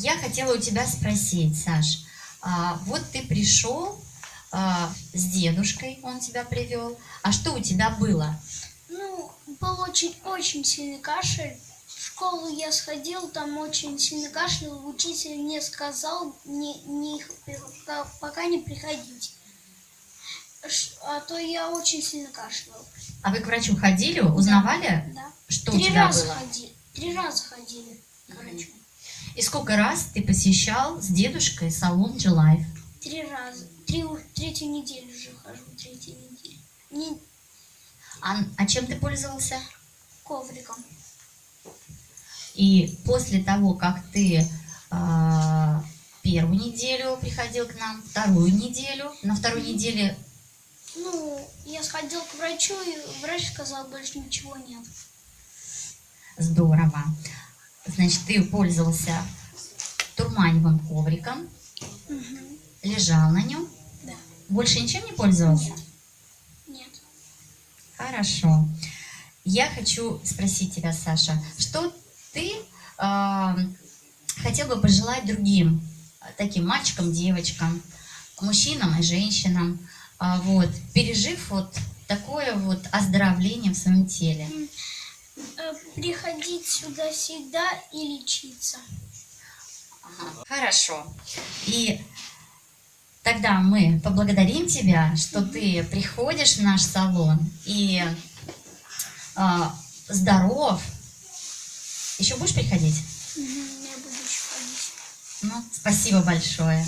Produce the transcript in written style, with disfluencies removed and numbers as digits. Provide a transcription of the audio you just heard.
Я хотела у тебя спросить, Саш, вот ты пришел с дедушкой, он тебя привел, а что у тебя было? Ну, был очень сильный кашель. В школу я сходил, там очень сильный кашель. Учитель мне сказал пока не приходить. А то я очень сильно кашлял. А вы к врачу ходили, узнавали, Да. что у тебя было? 3 раза ходили к врачу. И сколько раз ты посещал с дедушкой салон G-Life? 3 раза. Третью неделю уже хожу, третью неделю. А чем ты пользовался? Ковриком. И после того, как ты первую неделю приходил к нам, вторую неделю, на второй неделе... Ну, я сходил к врачу, и врач сказал, больше ничего нет. Здорово. Значит, ты пользовался турманевым ковриком, лежал на нем. Да. Больше ничем не пользовался? Нет. Хорошо. Я хочу спросить тебя, Саша, что ты хотел бы пожелать другим, таким мальчикам, девочкам, мужчинам и женщинам, вот, пережив вот такое вот оздоровление в своем теле? Приходить сюда всегда и лечиться. Хорошо. И тогда мы поблагодарим тебя, что ты приходишь в наш салон и здоров. Еще будешь приходить? Я буду еще ходить. Ну, спасибо большое.